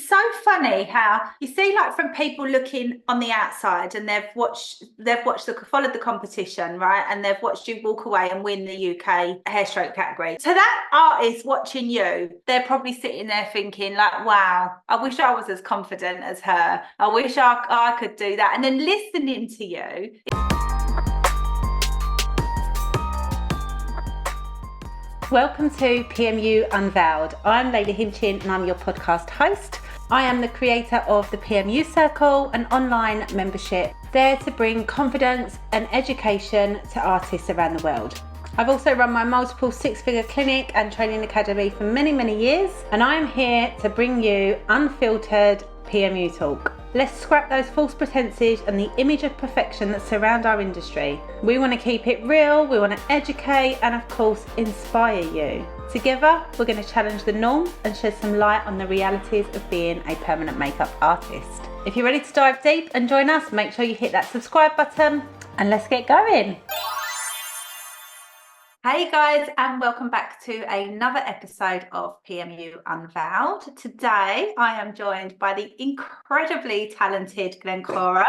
so funny how you see, like, from people looking on the outside, and followed the competition, right? And they've watched you walk away and win the UK hairstroke category. So that artist watching you, they're probably sitting there thinking, like, wow, I wish I was as confident as her. I wish I could do that. And then listening to you. Welcome to PMU Unveiled. I'm Layla Hinchin and I'm your podcast host. I am the creator of the PMU Circle, an online membership there to bring confidence and education to artists around the world. I've also run my multiple six-figure clinic and training academy for many, many years, and I am here to bring you unfiltered PMU talk. Let's scrap those false pretenses and the image of perfection that surround our industry. We want to keep it real, we want to educate and of course inspire you. Together, we're going to challenge the norm and shed some light on the realities of being a permanent makeup artist. If you're ready to dive deep and join us, make sure you hit that subscribe button and let's get going. Hey guys, and welcome back to another episode of PMU Unveiled. Today I am joined by the incredibly talented Glencora.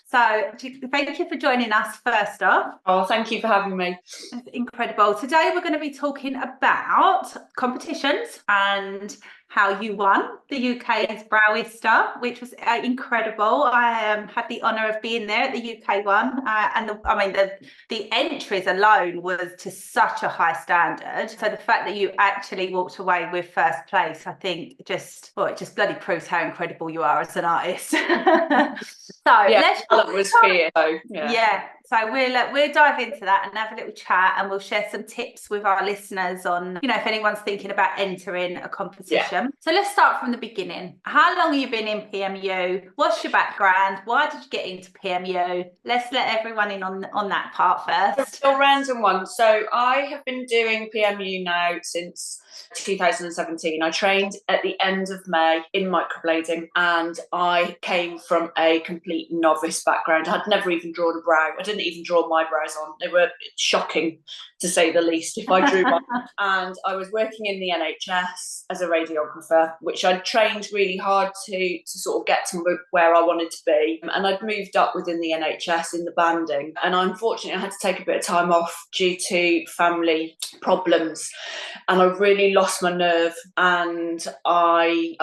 So thank you for joining us first off. Oh, thank you for having me. That's incredible. Today we're going to be talking about competitions and how you won the UK's Browista, which was incredible. I had the honour of being there at the UK one, and the entries alone was to such a high standard. So the fact that you actually walked away with first place, I think it just bloody proves how incredible you are as an artist. That was fear. So we'll dive into that and have a little chat, and we'll share some tips with our listeners on, if anyone's thinking about entering a competition. Yeah. So let's start from the beginning. How long have you been in PMU? What's your background? Why did you get into PMU? Let's let everyone in on that part first. A random one. So I have been doing PMU now since 2017. I trained at the end of May in microblading, and I came from a complete novice background. I'd never even drawn a brow. I didn't even draw my brows on. They were shocking, to say the least, if I drew one. And I was working in the NHS as a radiographer, which I'd trained really hard to sort of get to where I wanted to be. And I'd moved up within the NHS in the banding. And unfortunately, I had to take a bit of time off due to family problems. And I really lost my nerve, and I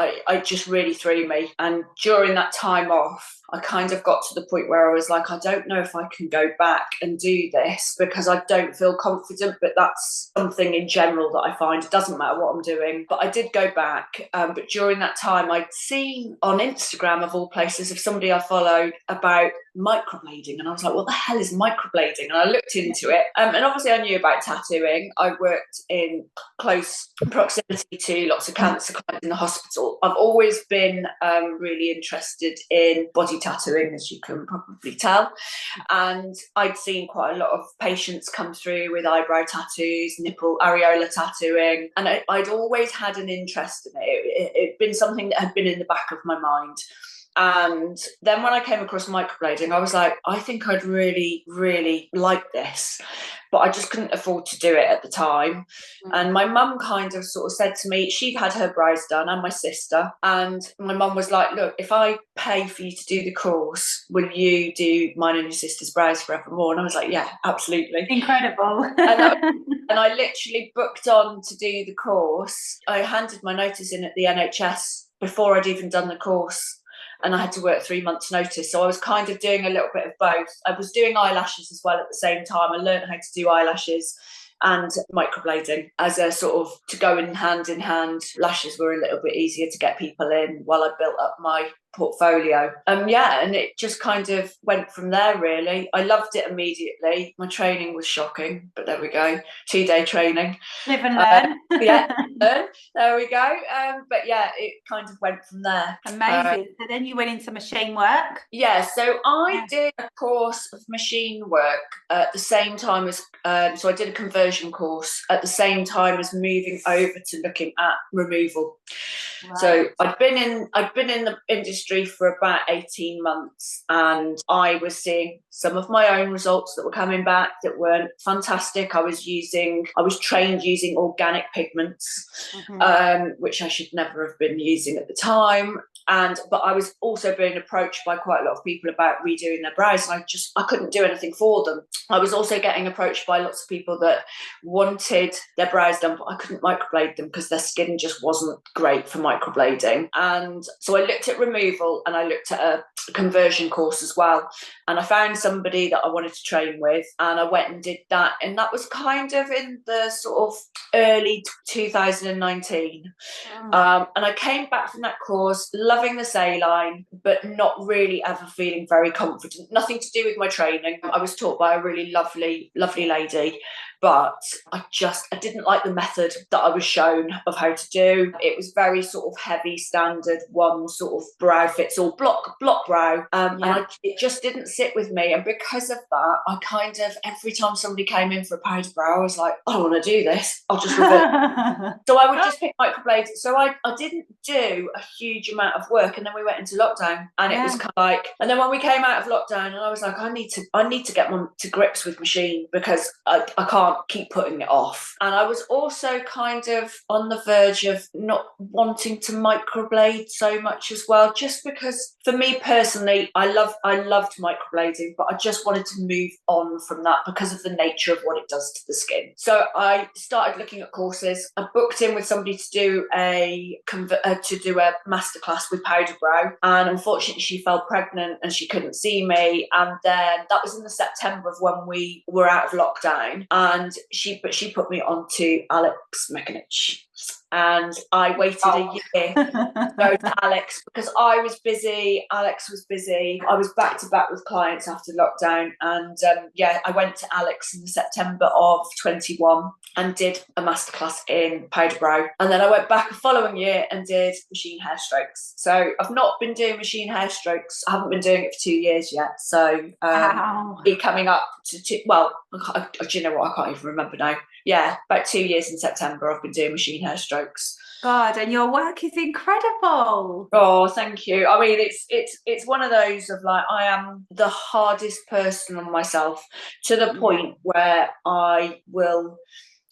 just really threw me. And during that time off, I kind of got to the point where I was like, I don't know if I can go back and do this because I don't feel confident, but that's something in general that I find. It doesn't matter what I'm doing. But I did go back. But during that time, I'd seen on Instagram, of all places, of somebody I followed about microblading, and I was like, what the hell is microblading? And I looked into it, and obviously I knew about tattooing. I worked in close proximity to lots of cancer clients in the hospital. I've always been really interested in body tattooing, as you can probably tell, and I'd seen quite a lot of patients come through with eyebrow tattoos, nipple areola tattooing, and I'd always had an interest in it. It'd been something that had been in the back of my mind. And then when I came across microblading, I was like, I think I'd really, really like this. But I just couldn't afford to do it at the time. And my mum kind of sort of said to me, she'd had her brows done, and my sister. And my mum was like, look, if I pay for you to do the course, will you do mine and your sister's brows forevermore? And I was like, yeah, absolutely. Incredible. And I literally booked on to do the course. I handed my notice in at the NHS before I'd even done the course. And I had to work 3 months' notice. So I was kind of doing a little bit of both. I was doing eyelashes as well at the same time. I learned how to do eyelashes and microblading as a sort of to go in hand in hand. Lashes were a little bit easier to get people in while I built up my portfolio. And it just kind of went from there, really. I loved it immediately. My training was shocking, but there we go. 2-day training. Live and learn. There we go. It kind of went from there. Amazing. So then you went into machine work? Yeah, so I did a course of machine work at the same time as, so I did a conversion course at the same time as moving over to looking at removal. Right. So I'd been in the industry industry for about 18 months, and I was seeing some of my own results that were coming back that weren't fantastic. I was trained using organic pigments, which I should never have been using at the time. But I was also being approached by quite a lot of people about redoing their brows, and I couldn't do anything for them. I was also getting approached by lots of people that wanted their brows done, but I couldn't microblade them because their skin just wasn't great for microblading. And so I looked at removal, and I looked at a conversion course as well. And I found somebody that I wanted to train with, and I went and did that. And that was kind of in the sort of early 2019. And I came back from that course loving the saline, but not really ever feeling very confident. Nothing to do with my training. I was taught by a really lovely lady, but I didn't like the method that I was shown of how to do. It was very sort of heavy, standard, one sort of brow fits all, block brow. It just didn't sit with me. And because of that, I kind of, every time somebody came in for a powder brow, I was like, I don't want to do this. I'll just revert. So I would just pick microblades. So I didn't do a huge amount of work. And then we went into lockdown, and it was kind of like, and then when we came out of lockdown, and I was like, I need to get to grips with machine, because I can't keep putting it off. And I was also kind of on the verge of not wanting to microblade so much as well, just because for me personally, I loved microblading, but I just wanted to move on from that because of the nature of what it does to the skin. So I started looking at courses. I booked in with somebody to do a masterclass with powder brow, and unfortunately she fell pregnant and she couldn't see me. And then that was in the September of when we were out of lockdown, and she put me on to Alex Mekanich. And I waited a year to go to Alex because I was busy, Alex was busy. I was back to back with clients after lockdown. And I went to Alex in September of 21 and did a masterclass in powder brow. And then I went back the following year and did machine hair strokes. So I've not been doing machine hair strokes. I haven't been doing it for 2 years yet. So be coming up to do you know what? I can't even remember now. Yeah, about 2 years in September, I've been doing machine hair strokes. God, and your work is incredible. Oh, thank you. I mean, it's one of those of like, I am the hardest person on myself, to the point where I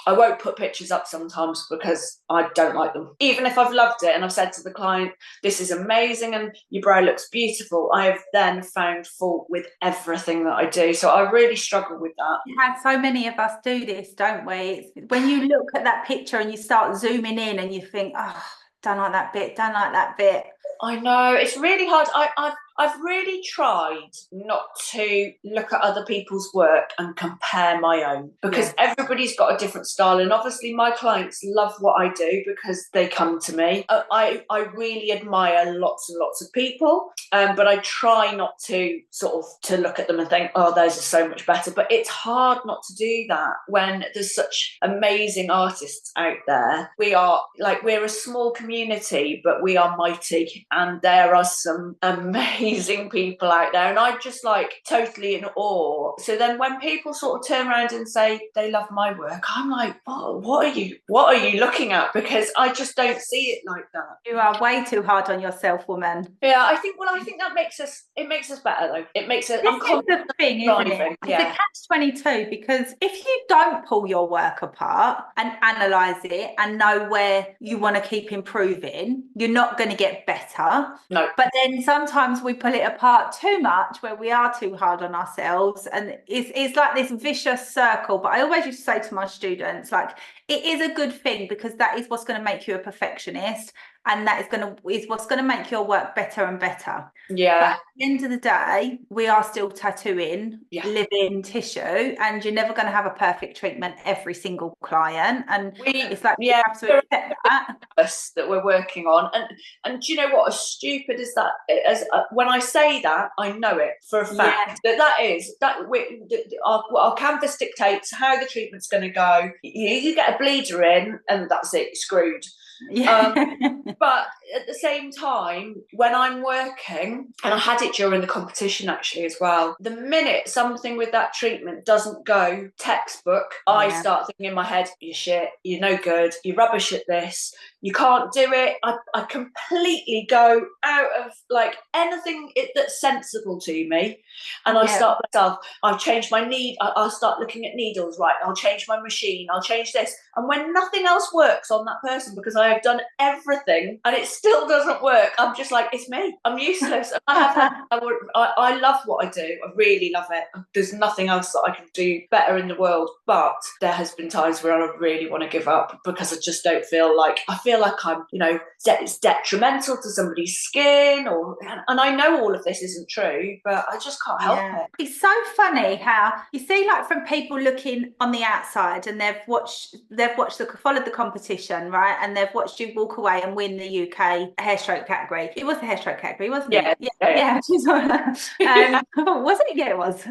won't put pictures up sometimes because I don't like them. Even if I've loved it and I've said to the client, this is amazing and your brow looks beautiful, I have then found fault with everything that I do. So I really struggle with that. Yeah, so many of us do this, don't we? When you look at that picture and you start zooming in and you think, oh, don't like that bit. I know, it's really hard. I've really tried not to look at other people's work and compare my own, because everybody's got a different style, and obviously my clients love what I do because they come to me. I really admire lots and lots of people, but I try not to to look at them and think, oh, theirs is so much better. But it's hard not to do that when there's such amazing artists out there. We're a small community, but we are mighty, and there are some amazing people out there, and I'm just like totally in awe. So then when people sort of turn around and say they love my work, I'm like, oh, what are you looking at? Because I just don't see it like that. You are way too hard on yourself, woman. Yeah, I think that makes us better though. It makes us, this is the thing, isn't it? It's a catch-22, because if you don't pull your work apart and analyze it and know where you want to keep improving, you're not going to get better. No. But then sometimes we pull it apart too much, where we are too hard on ourselves, and it's like this vicious circle. But I always used to say to my students, like, it is a good thing, because that is what's going to make you a perfectionist, and that is what's going to make your work better and better. Yeah. But at the end of the day, we are still tattooing living tissue, and you're never going to have a perfect treatment every single client. And it's like, we have to accept that we're working on. And do you know what? As stupid as that, when I say that, I know it for a fact our canvas dictates how the treatment's going to go. You get a bleeder in, and that's it, you're screwed. Yeah. But at the same time, when I'm working, and I had it during the competition actually as well, the minute something with that treatment doesn't go textbook, I start thinking in my head, you're shit, you're no good, you're rubbish at this, you can't do it. I completely go out of like anything that's sensible to me. And I start myself, I've changed my need, I'll start looking at needles, right, I'll change my machine, I'll change this. And when nothing else works on that person, because I have done everything and it still doesn't work, I'm just like, it's me, I'm useless. And I love what I do, I really love it. There's nothing else that I can do better in the world. But there has been times where I really want to give up because I just don't feel like, I feel like I'm, it's detrimental to somebody's skin, and I know all of this isn't true, but I just can't help it. It's so funny how you see, like, from people looking on the outside, and they've followed the competition, right, and they've watched you walk away and win the UK hairstroke category. It was the hairstroke category, wasn't it? Yeah. Was it? Yeah, it was.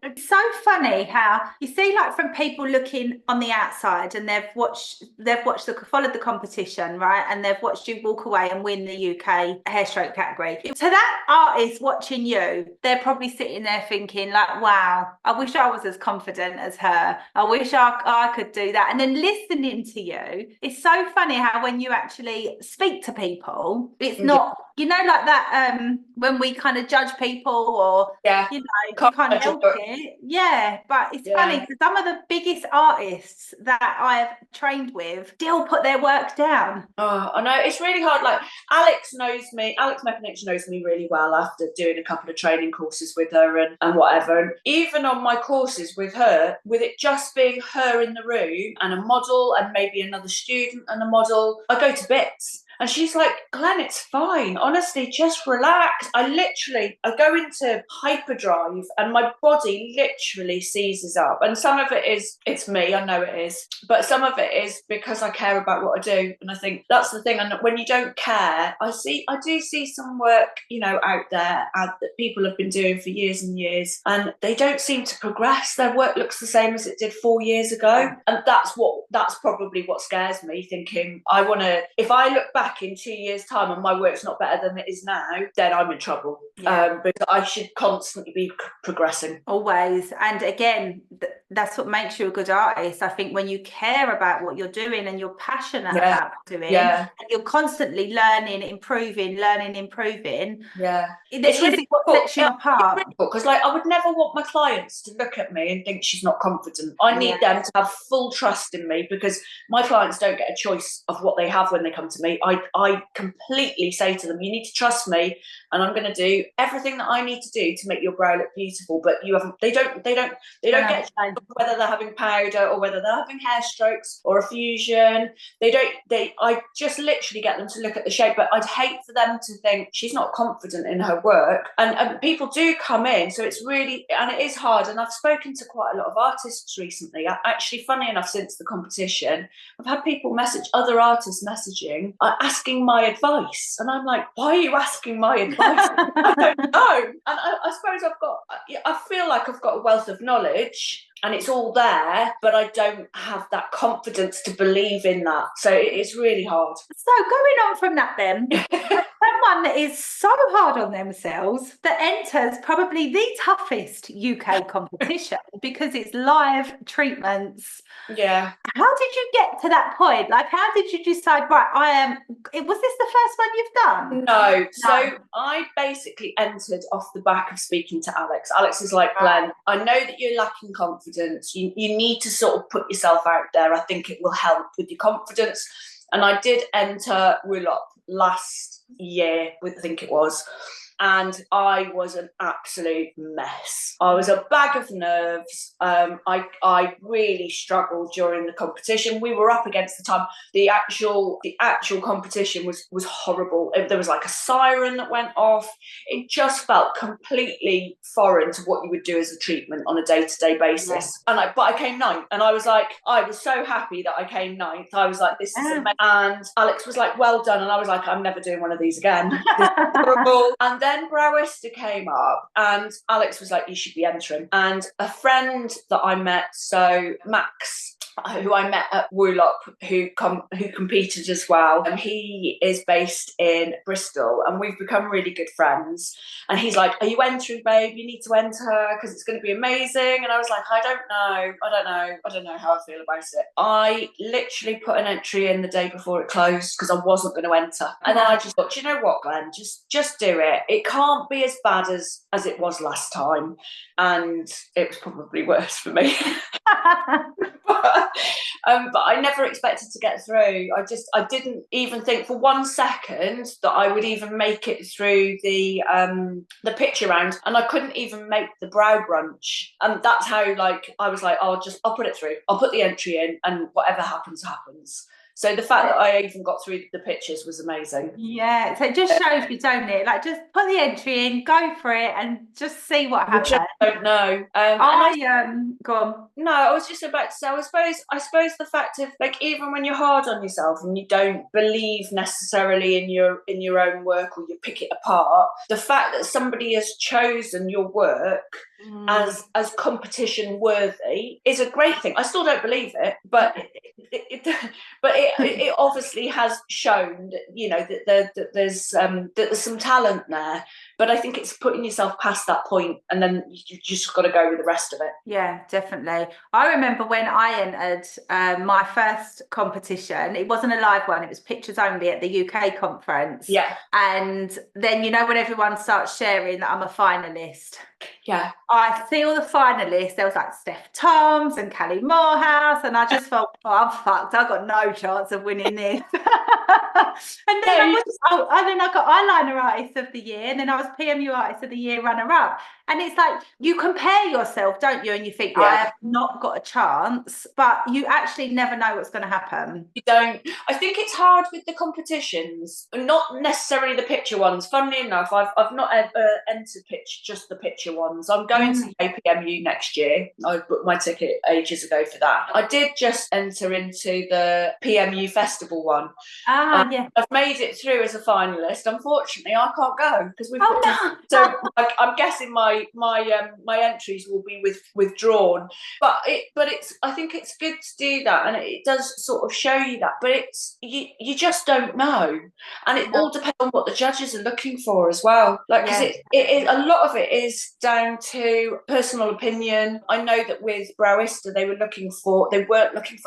It's so funny how you see, like, from people looking on the outside, and they've followed the competition, right, and they've watched you walk away and win the UK hairstroke category. To that artist watching you, they're probably sitting there thinking, like, wow, I wish I was as confident as her. I wish I could do that. And then listening to you, it's so funny how when you actually speak to people, it's not, like that, when we kind of judge people, or you can't help it. But it's funny because some of the biggest artists that I've trained with still put their work down. Oh, I know, it's really hard. Like, Alex Mepanich knows me really well after doing a couple of training courses with her and whatever. And even on my courses with her, with it just being her in the room and a model and maybe another student and a model, I go to bits. And she's like, Glenn, it's fine. Honestly, just relax. I go into hyperdrive and my body literally seizes up. And some of it is, it's me, I know it is. But some of it is because I care about what I do. And I think that's the thing. And when you don't care, I do see some work, out there that people have been doing for years and years. And they don't seem to progress. Their work looks the same as it did 4 years ago. And that's probably what scares me, thinking if I look back in 2 years' time and my work's not better than it is now, then I'm in trouble. Because I should constantly be progressing. Always. And again, that's what makes you a good artist. I think when you care about what you're doing and you're passionate about doing, and you're constantly learning, improving. It's really what sets you apart. Because I would never want my clients to look at me and think she's not confident. I need them to have full trust in me, because my clients don't get a choice of what they have when they come to me. I completely say to them, you need to trust me, and I'm going to do everything that I need to do to make your brow look beautiful. But they don't get whether they're having powder or whether they're having hair strokes or a fusion. I just literally get them to look at the shape. But I'd hate for them to think she's not confident in her work. And people do come in, so it's really, and it is hard. And I've spoken to quite a lot of artists recently. Actually, funny enough, since the competition, I've had people other artists messaging, asking my advice. And I'm like, why are you asking my advice? I don't know. And I suppose I feel like I've got a wealth of knowledge and it's all there, but I don't have that confidence to believe in that. So it's really hard. So going on from that then, someone that is so hard on themselves that enters probably the toughest UK competition because it's live treatments. Yeah. How did you get to that point? Like, how did you decide, right, was this the first one you've done? No. So I basically entered off the back of speaking to Alex. Alex is like, Glenn, I know that you're lacking confidence. You need to sort of put yourself out there. I think it will help with your confidence. And I did enter Woolop last year, I think it was. And I was an absolute mess. I was a bag of nerves. I really struggled during the competition. We were up against the time. The actual competition was horrible. There was like a siren that went off. It just felt completely foreign to what you would do as a treatment on a day-to-day basis. Yeah. But I came ninth, and I was so happy that I came ninth. I was like, this is amazing. And Alex was like, well done. And I was like, I'm never doing one of these again. This is horrible. And then Brewster came up and Alex was like, you should be entering. And a friend that I met, so Max, who I met at Woolop, who competed as well. And he is based in Bristol, and we've become really good friends. And he's like, "Are you entering, babe? You need to enter because it's going to be amazing." And I was like, I don't know how I feel about it. I literally put an entry in the day before it closed because I wasn't going to enter. And then I just thought, do you know what, Glenn? Just do it. It can't be as bad as it was last time. And it was probably worse for me. But I never expected to get through. I didn't even think for 1 second that I would even make it through the picture round, and I couldn't even make the brow brunch. And that's how, like, I was like, I'll put it through. I'll put the entry in, and whatever happens, happens. So the fact that I even got through the pictures was amazing. Yeah, so it just shows you, don't it? Like, just put the entry in, go for it, and just see what happens. I don't know. Go on. No, I was just about to say, I suppose the fact of, like, even when you're hard on yourself and you don't believe necessarily in your own work, or you pick it apart, the fact that somebody has chosen your work as competition worthy is a great thing. I still don't believe it, but it obviously has shown that, you know, that there's some talent there. But I think it's putting yourself past that point, and then you just got to go with the rest of it. Yeah, definitely. I remember when I entered my first competition, it wasn't a live one, it was pictures only at the UK conference. Yeah. And then, you know, when everyone starts sharing that I'm a finalist. Yeah. I see all the finalists. There was like Steph Toms and Callie Morehouse, and I just felt, oh, I'm fucked. I've got no chance of winning this. And then I got Eyeliner Artist of the Year, and then I was PMU Artist of the Year runner-up. And it's like, you compare yourself, don't you? And you think, I have not got a chance, but you actually never know what's going to happen. You don't. I think it's hard with the competitions, not necessarily the picture ones. Funnily enough, I've not ever entered just the picture ones. I'm going to APMU next year. I booked my ticket ages ago for that. I did just enter into the PMU festival one. Yeah. I've made it through as a finalist. Unfortunately, I can't go because we've got so I'm guessing my entries will be withdrawn. But it's I think it's good to do that, and it does sort of show you that. But it's you just don't know, and it all depends on what the judges are looking for as well. Like, because it is a lot of it is down to personal opinion. I know that with Browista they weren't looking for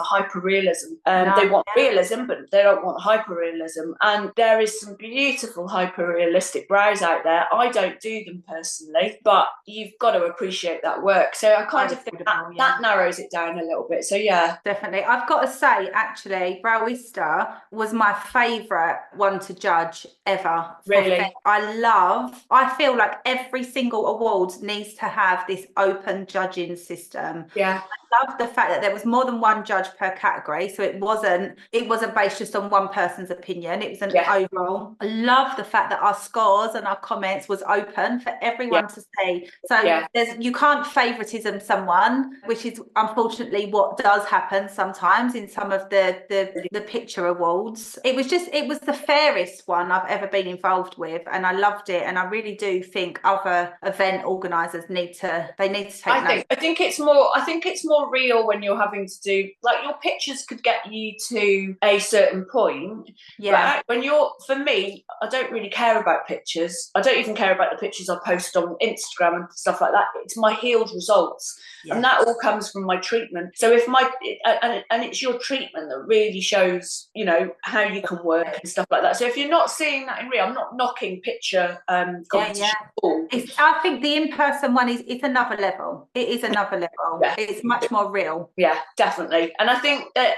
hyperrealism. They want realism, but they don't want hyperrealism. And there is some beautiful hyperrealistic brows out there. I don't do them personally, but you've got to appreciate that work. So I kind of think that narrows it down a little bit. So yeah, definitely. I've got to say, actually, Browista was my favourite one to judge ever. Really? I feel like every single award needs to have this open judging system. Yeah. I love the fact that there was more than one judge per category, so it wasn't based just on one person's opinion, it was an overall. I love the fact that our scores and our comments was open for everyone to see, so you can't favoritism someone, which is unfortunately what does happen sometimes in some of the picture awards. It was the fairest one I've ever been involved with, and I loved it, and I really do think other event organisers need to take note. I think it's more real when you're having to do, like, your pictures could get you to a certain point. Yeah. But for me, I don't really care about pictures. I don't even care about the pictures I post on Instagram and stuff like that. It's my healed results. Yeah. And that all comes from my treatment. So if and it's your treatment that really shows, you know, how you can work and stuff like that. So if you're not seeing that in real, I'm not knocking picture competition at all. I think the in-person one it's another level. It is another level. Yeah. It's much more real. Yeah, definitely. And I think that,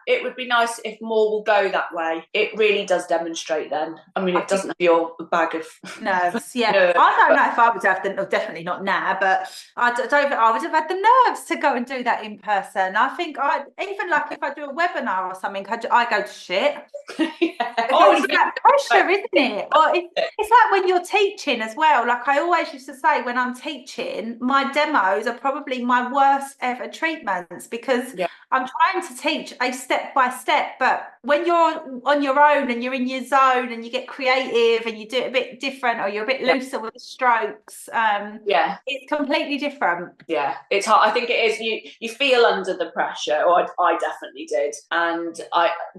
it would be nice if more will go that way. It really does demonstrate then. I mean, it doesn't have your bag of nerves. Yeah. I don't know if I would have definitely not now, but I would have had the nerves to go and do that in person. I think even like if I do a webinar or something, I go to shit. It's that pressure, isn't it? Or it's like when you're teaching as well. Like I always used to say, when I'm teaching, my demos are probably my worst ever treatments, because I'm trying to teach a step by step, but when you're on your own and you're in your zone and you get creative and you do it a bit different, or you're a bit looser with the strokes, it's completely different. Yeah, it's hard. I think it is. You feel under the pressure, or I definitely did. And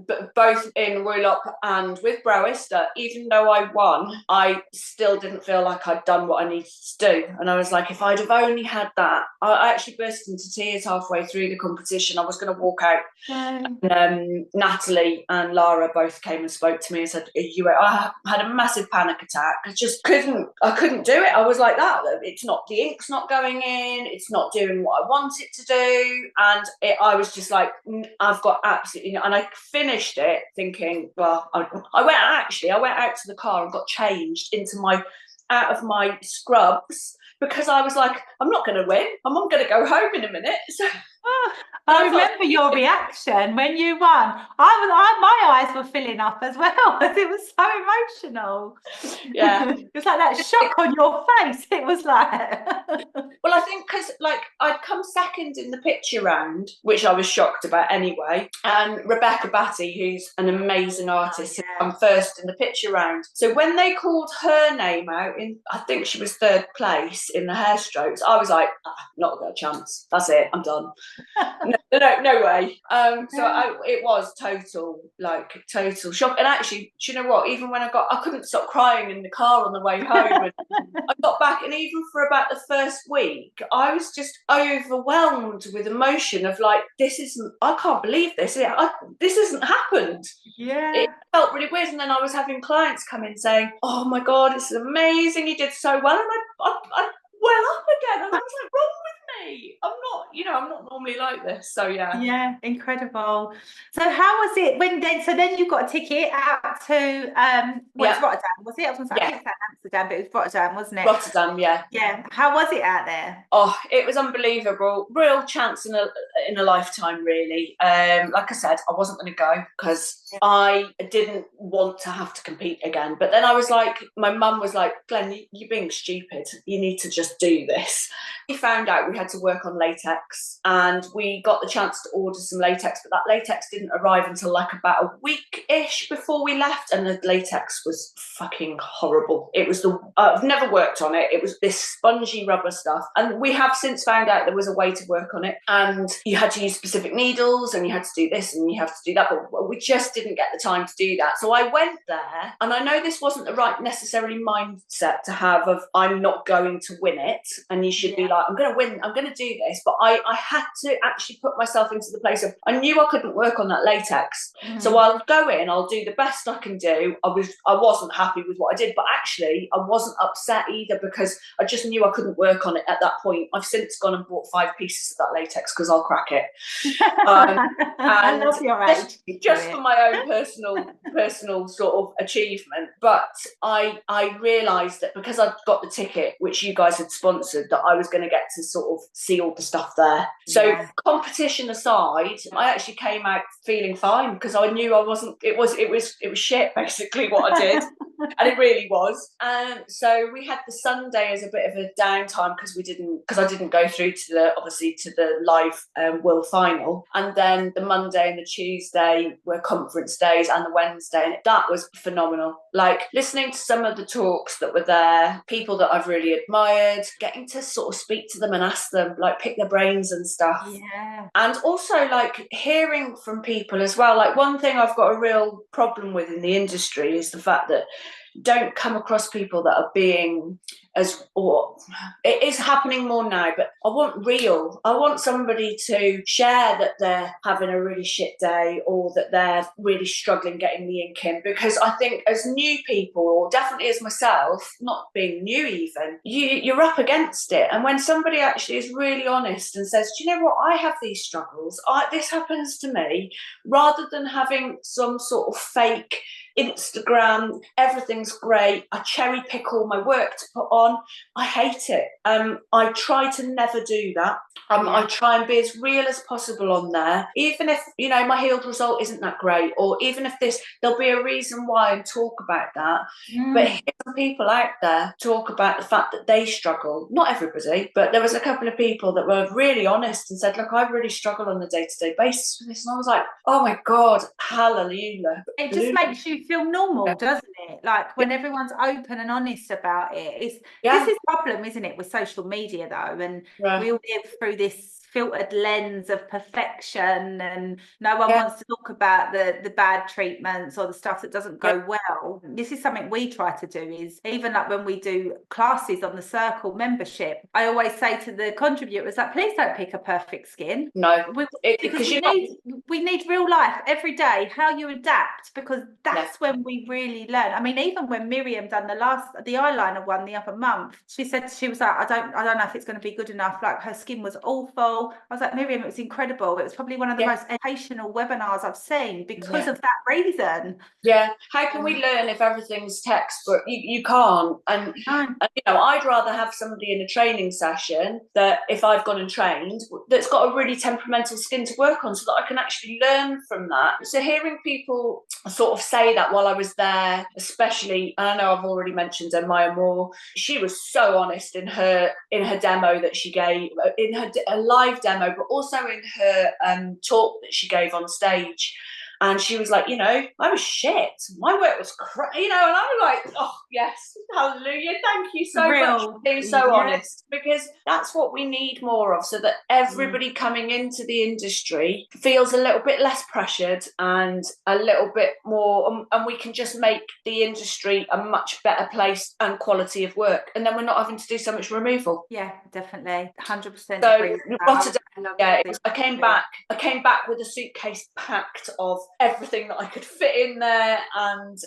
but both in Royal Up and with Browister, even though I won, I still didn't feel like I'd done what I needed to do. And I was like, if I'd have only had that, I actually burst into tears halfway through the competition. I was going to walk out. And, Natalie and Lara both came and spoke to me and said, I had a massive panic attack. I just couldn't do it. I was like that. It's not, the ink's not going in. It's not doing what I want it to do. And I was just like, I've got absolutely, and I finished it thinking, well, I went out to the car and got changed out of my scrubs, because I was like, I'm not going to win. I'm not going to go home in a minute. So I remember your reaction when you won. My eyes were filling up as well, because it was so emotional. Yeah. It was like that shock on your face. It was like... Well, I think because I'd come second in the picture round, which I was shocked about anyway, and Rebecca Batty, who's an amazing artist, I'm first in the picture round. So when they called her name out, I think she was third place in the hair strokes, I was like, not got a chance. That's it. I'm done. No way. It was total shock. And actually, do you know what? Even when I couldn't stop crying in the car on the way home. And I got back, and even for about the first week, I was just overwhelmed with emotion of like, I can't believe this. This hasn't happened. Yeah. It felt really weird. And then I was having clients come in saying, oh my God, this is amazing. You did so well. And I well up again. And I was like, wrong with me? I'm not normally like this. So yeah, incredible. So how was it then you got a ticket out to it's Rotterdam, was it? I was going to say, I think it's Amsterdam, but it was Rotterdam, wasn't it? Rotterdam, yeah. How was it out there? Oh, it was unbelievable. Real chance in a lifetime, really. Like I said, I wasn't going to go because I didn't want to have to compete again. But then I was like, my mum was like, Glenn, you're being stupid. You need to just do this. We found out we had to work on latex, and we got the chance to order some latex, but that latex didn't arrive until like about a week-ish before we left, and the latex was fucking horrible. It was I've never worked on it. It was this spongy rubber stuff, and we have since found out there was a way to work on it, and you had to use specific needles, and you had to do this and you have to do that, but we just didn't get the time to do that. So I went there, and I know this wasn't the right necessarily mindset to have of I'm not going to win it, and you should be like, I'm going to win, I'm going to do this, but I had to actually put myself into the place of, I knew I couldn't work on that latex, so I'll go in, I'll do the best I can do. I wasn't happy with what I did, but actually I wasn't upset either, because I just knew I couldn't work on it at that point. I've since gone and bought 5 pieces of that latex because I'll crack it. I love your age. Just for my own personal sort of achievement. But I realised that because I'd got the ticket, which you guys had sponsored, that I was going to get to sort of see all the stuff there. So competition aside, I actually came out feeling fine, because I knew I wasn't. It was shit basically what I did, and it really was. So we had the Sunday as a bit of a downtime because I didn't go through to the live World Final, and then the Monday and the Tuesday were conference days, and the Wednesday, and that was phenomenal. Like listening to some of the talks that were there, people that I've really admired, getting to sort of speak to them and ask them, like pick their brains and stuff. Yeah. And also like hearing from people as well. Like one thing I've got a real problem with in the industry is the fact that don't come across people that are being or it is happening more now, but I want somebody to share that they're having a really shit day, or that they're really struggling getting the ink in, because I think as new people, or definitely as myself, not being new even, you're up against it. And when somebody actually is really honest and says, do you know what, I have these struggles, this happens to me, rather than having some sort of fake Instagram, everything's great, I cherry pick all my work to put on. I hate it. I try to never do that. I try and be as real as possible on there, even if, you know, my healed result isn't that great, or even if there'll be a reason why, and talk about that. But here's some people out there talk about the fact that they struggle. Not everybody, but there was a couple of people that were really honest and said, look, I really struggle on a day-to-day basis with this. And I was like, oh my God, hallelujah. It just makes you feel normal, doesn't it? Like when everyone's open and honest about it. This is the problem, isn't it, with social media though? And we all live through this filtered lens of perfection, and no one wants to talk about the bad treatments or the stuff that doesn't go well. This is something we try to do, is even like when we do classes on the Circle membership, I always say to the contributors, like, please don't pick a perfect skin. No, because we need real life every day, how you adapt, because that's when we really learn. I mean, even when Miriam done the eyeliner one the other month, she said, she was like, I don't know if it's going to be good enough. Like, her skin was awful. I was like, Miriam, it was incredible. It was probably one of the most educational webinars I've seen because of that reason. Yeah. How can we learn if everything's textbook? You can't. And you know, I'd rather have somebody in a training session that, if I've gone and trained, that's got a really temperamental skin to work on, so that I can actually learn from that. So hearing people sort of say that while I was there, especially, and I know I've already mentioned Maya Moore, she was so honest in her demo that she gave, in her live demo, but also in her talk that she gave on stage. And she was like, you know, I was shit. My work was you know, and I was like, oh, yes, hallelujah. Thank you so much for being so honest, because that's what we need more of, so that everybody coming into the industry feels a little bit less pressured and a little bit more, and we can just make the industry a much better place and quality of work. And then we're not having to do so much removal. Yeah, definitely. 100% so agree with that. I came back with a suitcase packed of everything that I could fit in there, and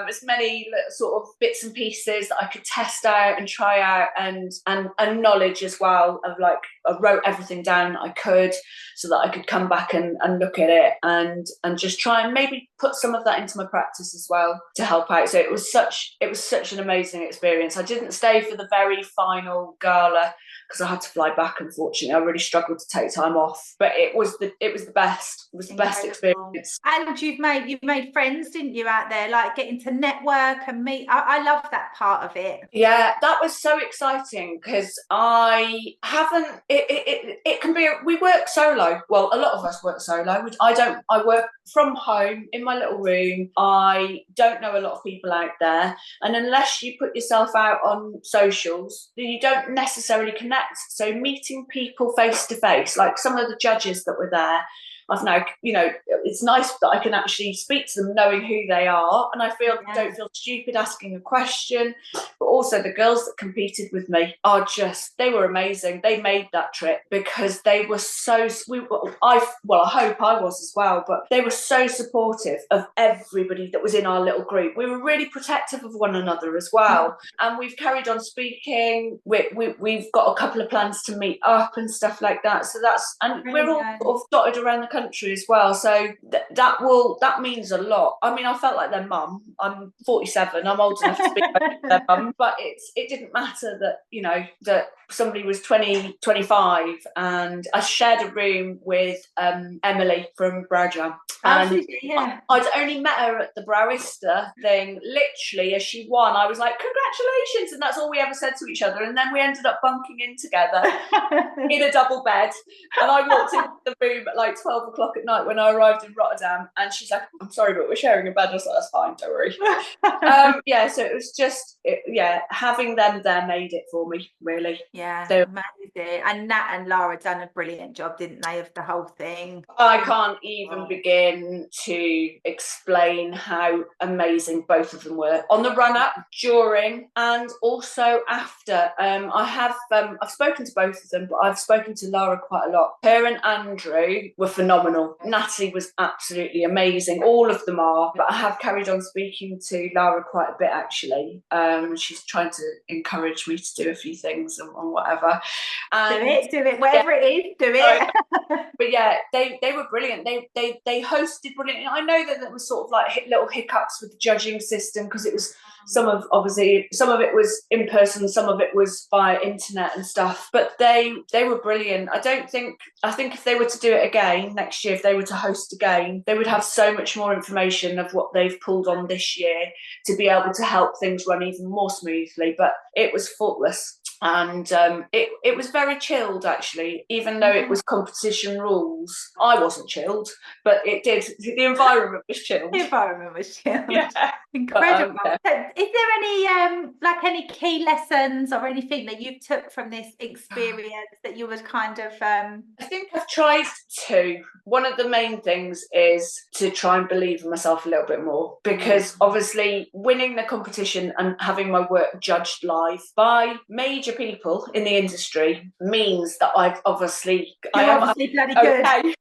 as many sort of bits and pieces that I could test out and try out, and knowledge as well, of like, I wrote everything down that I could, so that I could come back and look at it and just try and maybe put some of that into my practice as well to help out. So it was such an amazing experience. I didn't stay for the very final gala because I had to fly back, unfortunately. I really struggled to take time off, but it was the best. It was the best experience. And you've made friends, didn't you, out there, like getting to network and meet. I love that part of it. Yeah, that was so exciting, because I haven't, it can be, we work solo. Well, a lot of us work solo. I work from home in my little room. I don't know a lot of people out there, and unless you put yourself out on socials, you don't necessarily connect. So meeting people face to face, like some of the judges that were there, I've now, you know, it's nice that I can actually speak to them knowing who they are, and I don't feel stupid asking a question. But also the girls that competed with me they were amazing. They made that trip because they were I hope I was as well, but they were so supportive of everybody that was in our little group. We were really protective of one another as well. And we've carried on speaking. We've got a couple of plans to meet up and stuff like that. So we're all sort of dotted around the country as well. So that means a lot. I mean, I felt like their mum. I'm 47. I'm old enough to speak like their mum, but it didn't matter that, you know, that somebody was 20, 25, and I shared a room with Emily from Browjam. And I'd only met her at the Browista thing. Literally, as she won, I was like, congratulations, and that's all we ever said to each other. And then we ended up bunking in together in a double bed, and I walked into the room at like 12 o'clock at night when I arrived in Rotterdam, and she's like, I'm sorry, but we're sharing a bed. I was like, that's fine, don't worry. So it was just having them there made it for me, really. Yeah, so amazing. And Nat and Lara done a brilliant job, didn't they, of the whole thing? I can't even begin to explain how amazing both of them were on the run up, during, and also after. I've spoken to both of them, but I've spoken to Lara quite a lot. Her and Andrew were phenomenal. Natalie was absolutely amazing. All of them are, but I have carried on speaking to Lara quite a bit, actually. She's trying to encourage me to do a few things and whatever. And do it, whatever it is, do it. But yeah, they were brilliant. They hosted brilliantly. I know that there was sort of like little hiccups with the judging system, because it was some of it was in person, some of it was via internet and stuff. But they were brilliant. I think if they were to do it again next year, if they were to host again, they would have so much more information of what they've pulled on this year to be able to help things run even more smoothly. But it was faultless. And it was very chilled, actually, even though it was competition rules. I wasn't chilled, but the environment was chilled. The environment was chilled. Yeah. Incredible. But, So is there any key lessons or anything that you took from this experience that you was kind of I think I've tried to. One of the main things is to try and believe in myself a little bit more, because obviously winning the competition and having my work judged live by major people in the industry means that I am obviously bloody good.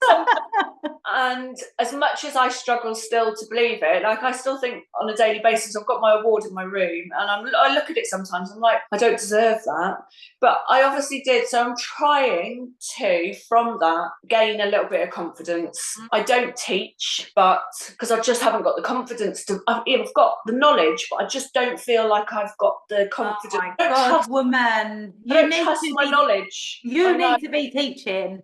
And as much as I struggle still to believe it, like, I still think on a daily basis, I've got my award in my room, and I look at it sometimes, I'm like, I don't deserve that, but I obviously did. So I'm trying to, from that, gain a little bit of confidence. I don't teach, but because I just haven't got the confidence to. I've got the knowledge, but I just don't feel like I've got the confidence. Oh my God, woman! I don't trust my knowledge. You need to be teaching.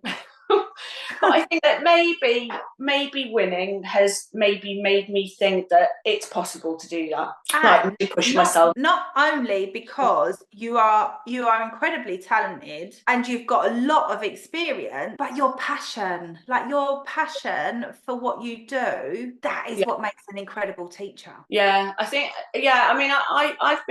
But I think that maybe winning has maybe made me think that it's possible to do that. Like, push myself. Not only because you are incredibly talented and you've got a lot of experience, but your passion for what you do, that is what makes an incredible teacher. Yeah, I think. Yeah, I mean, I've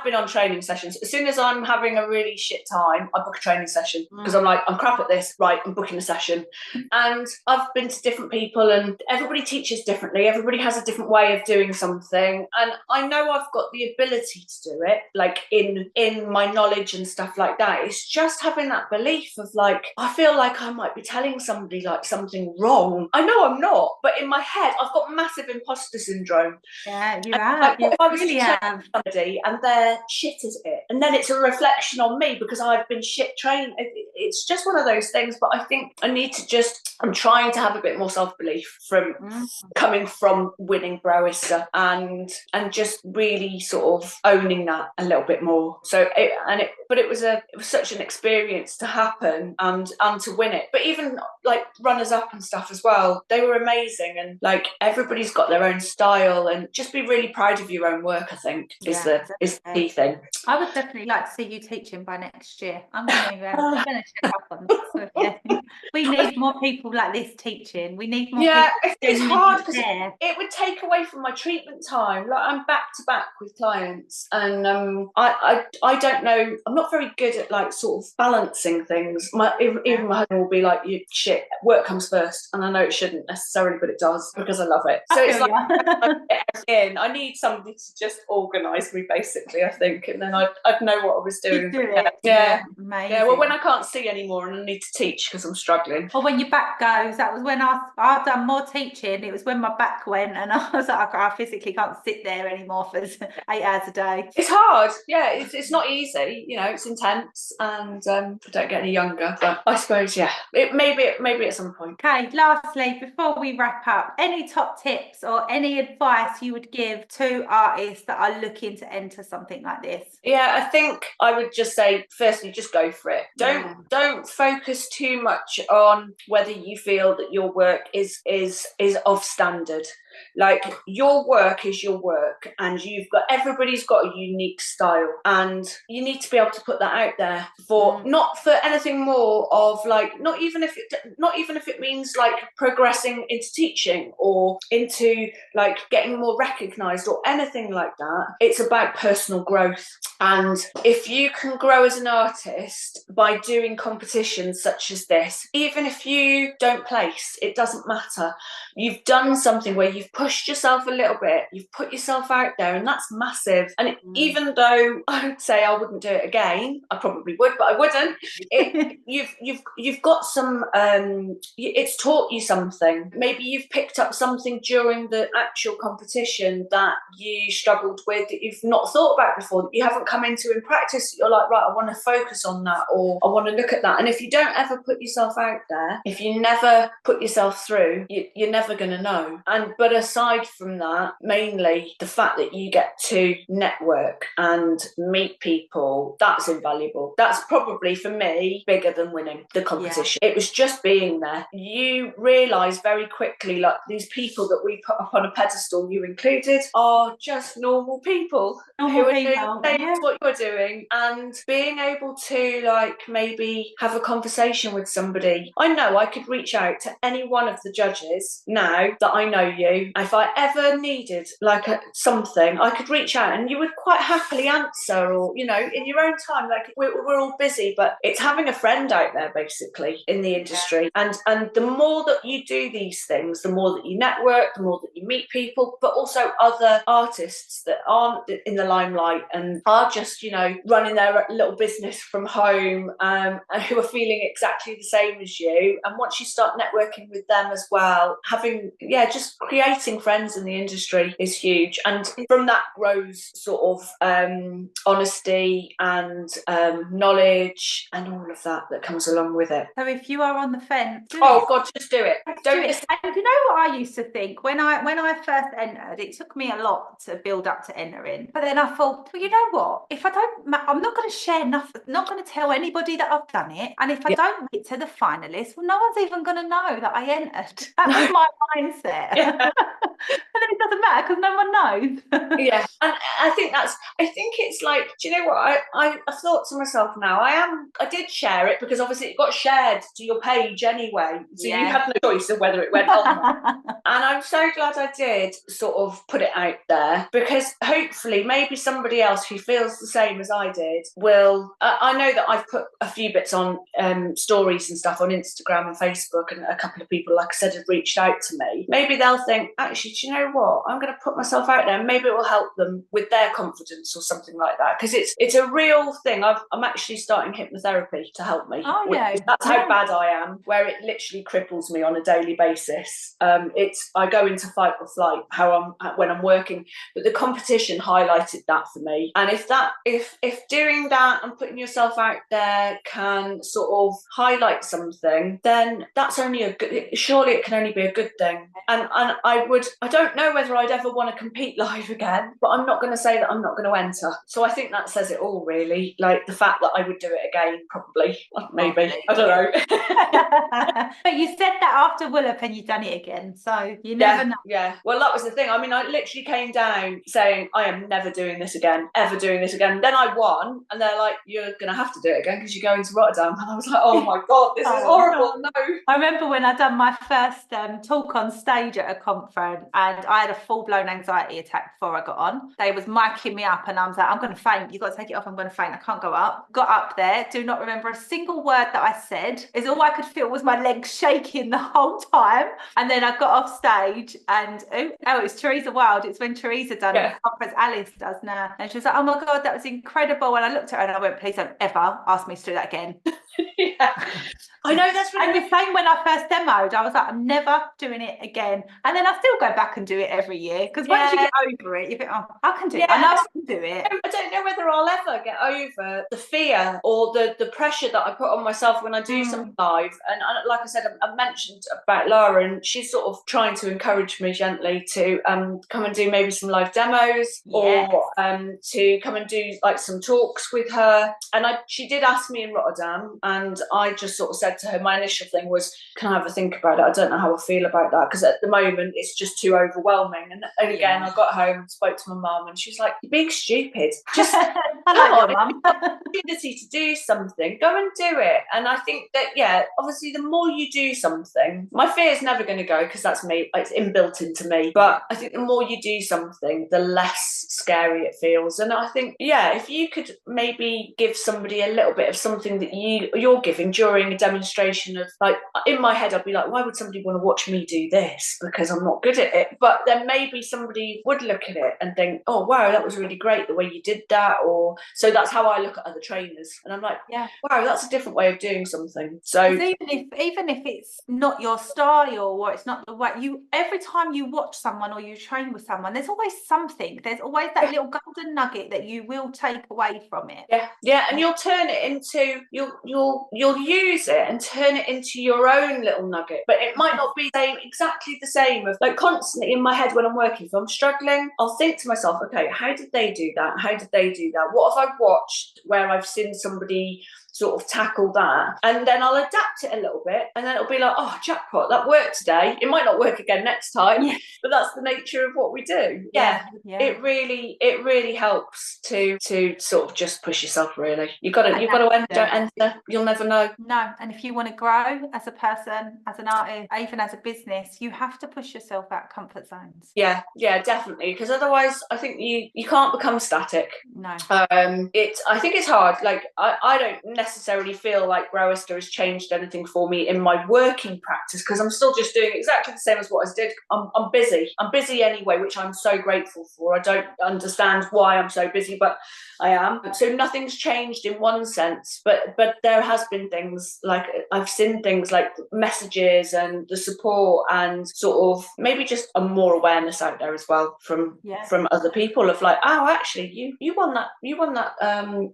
been on training sessions. As soon as I'm having a really shit time, I book a training session, because I'm like, I'm crap at this. Right, I'm booking a session. And I've been to different people, and everybody teaches differently. Everybody has a different way of doing something, and I know I've got the ability to do it, like in my knowledge and stuff like that. It's just having that belief of, like, I feel like I might be telling somebody like something wrong. I know I'm not, but in my head I've got massive imposter syndrome. Yeah, you have. Like, if I was really to train somebody and they're shit at it, and then it's a reflection on me because I've been shit trained. It's just one of those things. But I think I need to I'm trying to have a bit more self-belief from coming from winning Broista, and just really sort of owning that a little bit more. So it was such an experience to happen and to win it. But even like runners up and stuff as well, they were amazing, and like everybody's got their own style, and just be really proud of your own work, I think, is the key thing. I would definitely like to see you teaching by next year. I'm going to check up on this with you. We need more people like this teaching. We need more people. Yeah, it's hard because it would take away from my treatment time. Like, I'm back to back with clients, and I don't know. I'm not very good at like sort of balancing things. Even my husband will be like, "You shit, work comes first," and I know it shouldn't necessarily, but it does, because I love it. So it's like I need somebody to just organise me, basically, I think, and then I'd know what I was doing. Yeah. Well, when I can't see anymore and I need to teach because I'm struggling. Or when your back goes, that was when I've done more teaching. It was when my back went, and I was like, I physically can't sit there anymore for 8 hours a day. It's hard. Yeah, it's not easy. You know, it's intense, and I don't get any younger. But I suppose, maybe at some point. Okay, lastly, before we wrap up, any top tips or any advice you would give to artists that are looking to enter something like this? Yeah, I think I would just say, firstly, just go for it. Don't focus too much on whether you feel that your work is of standard. Like, your work is your work, and everybody's got a unique style, and you need to be able to put that out there not for anything more of like, not even if it means like progressing into teaching or into like getting more recognized or anything like that. It's about personal growth. And if you can grow as an artist by doing competitions such as this, even if you don't place, it doesn't matter. You've done something where you've you've pushed yourself a little bit, you've put yourself out there, and that's massive. And even though I would say I wouldn't do it again, I probably would, but I wouldn't. You've got some. It's taught you something. Maybe you've picked up something during the actual competition that you struggled with, that you've not thought about before, that you haven't come into in practice. You're like, right, I want to focus on that, or I want to look at that. And if you don't ever put yourself out there, if you never put yourself through, you're never going to know. But aside from that, mainly the fact that you get to network and meet people, that's invaluable. That's probably for me bigger than winning the competition. It was just being there. You realise very quickly, like, these people that we put up on a pedestal, you included, are just normal people who are doing the same as what you're doing, and being able to, like, maybe have a conversation with somebody. I know I could reach out to any one of the judges now that I know you. If I ever needed like something, I could reach out and you would quite happily answer, or, you know, in your own time. Like, we're all busy, but it's having a friend out there basically in the industry. And the more that you do these things, the more that you network, the more that you meet people, but also other artists that aren't in the limelight and are just, you know, running their little business from home, and who are feeling exactly the same as you. And once you start networking with them as well, having, just creating friends in the industry is huge. And from that grows sort of honesty and knowledge and all of that comes along with it. So if you are on the fence, God, just do it. Don't do it. And you know what I used to think when I first entered? It took me a lot to build up to entering, but then I thought, well, you know what? If I don't, I'm not going to share nothing. Not going to tell anybody that I've done it. And if I don't make it to the finalists, well, no one's even going to know that I entered. That was my mindset. And then it doesn't matter because no one knows. And I think it's like, do you know what? I've thought to myself now, I did share it because obviously it got shared to your page anyway. So you had no choice of whether it went on. And I'm so glad I did sort of put it out there, because hopefully maybe somebody else who feels the same as I did will. I know that I've put a few bits on stories and stuff on Instagram and Facebook, and a couple of people, like I said, have reached out to me. Maybe they'll think, actually, do you know what? I'm going to put myself out there, and maybe it will help them with their confidence or something like that. Because it's a real thing. I'm actually starting hypnotherapy to help me. That's how bad I am, where it literally cripples me on a daily basis. I go into fight or flight when I'm working, but the competition highlighted that for me. And if doing that and putting yourself out there can sort of highlight something, then that's only surely it can only be a good thing. And I don't know whether I'd ever want to compete live again, but I'm not going to say that I'm not going to enter. So I think that says it all, really. Like, the fact that I would do it again, probably, maybe, I don't know. But you said that after Wallop and you've done it again, so you never know. Yeah, well, that was the thing. I mean, I literally came down saying, I am never doing this again, ever doing this again. Then I won, and they're like, you're going to have to do it again because you're going to Rotterdam. And I was like, oh my God, this is horrible. No. I remember when I done my first talk on stage at a conference, and I had a full-blown anxiety attack before I got on. They was micing me up, and I was like, I'm going to faint. You've got to take it off. I'm going to faint. I can't go up. Got up there. Do not remember a single word that I said. Is all I could feel was my legs shaking the whole time. And then I got off stage, and it's Teresa Wild. It's when Teresa done the conference Alice does now. And she was like, oh my God, that was incredible. And I looked at her and I went, please don't ever ask me to do that again. I know, that's really. And the same when I first demoed, I was like, I'm never doing it again. And then I still go back and do it every year, because once you get over it, you think, oh, I can do it. I know I can do it. I don't know whether I'll ever get over the fear or the pressure that I put on myself when I do something live. And like I said, I mentioned about Laura, and she's sort of trying to encourage me gently to come and do maybe some live demos, or to come and do like some talks with her. And she did ask me in Rotterdam, and I just sort of said to her, my initial thing was, can I have a think about it? I don't know how I feel about that, because at the moment it's just too overwhelming. And again, I got home and spoke to my mum, and she's like, you're being stupid. Just come on, opportunity to do something, go and do it. And I think that, obviously the more you do something, my fear is never going to go, because that's me, it's inbuilt into me. But I think the more you do something, the less scary it feels. And I think, if you could maybe give somebody a little bit of something that you're you're giving during a demonstration of, like, in my head I'd be like, why would somebody want to watch me do this, because I'm not good at it? But then maybe somebody would look at it and think, oh wow, that was really great the way you did that. Or so that's how I look at other trainers, and I'm like, Yeah. wow, that's a different way of doing something. So even if it's not your style or it's not the way every time you watch someone or you train with someone, there's always something, there's always that little golden nugget that you will take away from it. Yeah, and you'll turn it into, you'll use it and turn it into your own little nugget. But it might not be exactly the same. Of, like, constantly in my head when I'm working, if I'm struggling, I'll think to myself, okay, how did they do that? How did they do that? What have I watched where I've seen somebody sort of tackle that? And then I'll adapt it a little bit, and then it'll be like, oh, jackpot, that worked today. It might not work again next time, but that's the nature of what we do. It really helps to sort of just push yourself, really. You've got to enter, you'll never know. No, and if you want to grow as a person, as an artist, even as a business, you have to push yourself out of comfort zones. Yeah, definitely, because otherwise I think you can't become static. No. I think it's hard. Like, I don't necessarily feel like Growista has changed anything for me in my working practice, because I'm still just doing exactly the same as what I did. I'm busy anyway, which I'm so grateful for. I don't understand why I'm so busy, but I am. So nothing's changed in one sense, but there has been things, like I've seen things like messages and the support, and sort of maybe just a more awareness out there as well from other people of like, oh, actually you won that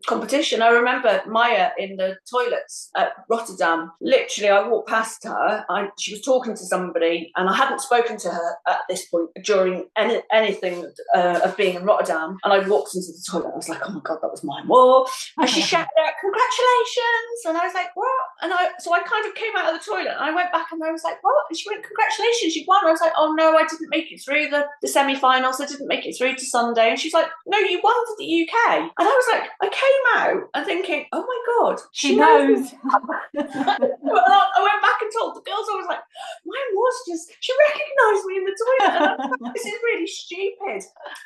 competition. I remember Maya in the toilets at Rotterdam. Literally, I walked past her. She was talking to somebody, and I hadn't spoken to her at this point during anything of being in Rotterdam. And I walked into the toilet. And I was like, oh my god, that was mine. Whoa! And she shouted out, congratulations! And I was like, what? And so I kind of came out of the toilet, and I went back, and I was like, what? And she went, congratulations, you won. I was like, oh no, I didn't make it through the semi-finals. I didn't make it through to Sunday. And she's like, no, you won for the UK. And I was like, I came out and thinking, oh my god, she knows. I went back and told the girls. I was like, mine was just, she recognised me in the toilet. And I was like, this is really stupid.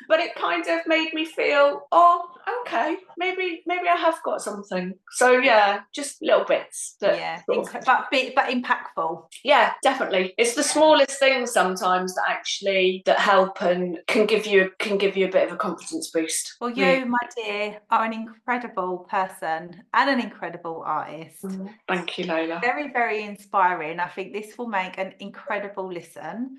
But it kind of made me feel, oh, okay, maybe I have got something. So yeah, just little bits. But impactful. Yeah, definitely. It's the smallest things sometimes that help and can give you a bit of a confidence boost. Well, you, my dear, are an incredible person and an incredible artist. Thank you, Lola. Very, very inspiring. I think this will make an incredible listen.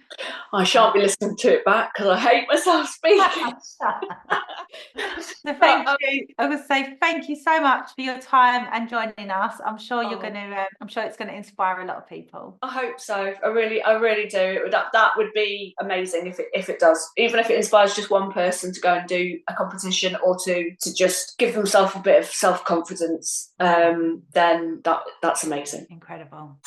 I shan't be listening to it back because I hate myself speaking. So thank you. I would say thank you so much for your time and joining us. I'm sure you're going to. I'm sure it's going to inspire a lot of people. I hope so. I really do. That would be amazing if it does. Even if it inspires just one person to go and do a competition, or to just give themselves a bit of self-confidence, then that's amazing. Incredible.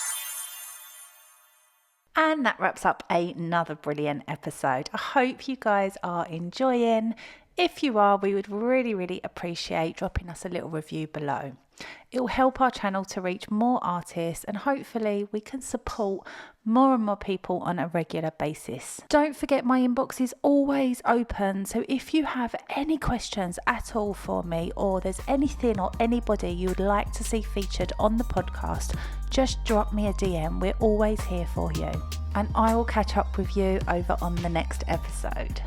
And that wraps up another brilliant episode. I hope you guys are enjoying. If you are, we would really, really appreciate dropping us a little review below. It will help our channel to reach more artists, and hopefully we can support more and more people on a regular basis. Don't forget, my inbox is always open, so if you have any questions at all for me, or there's anything or anybody you would like to see featured on the podcast, just drop me a DM. We're always here for you, and I will catch up with you over on the next episode.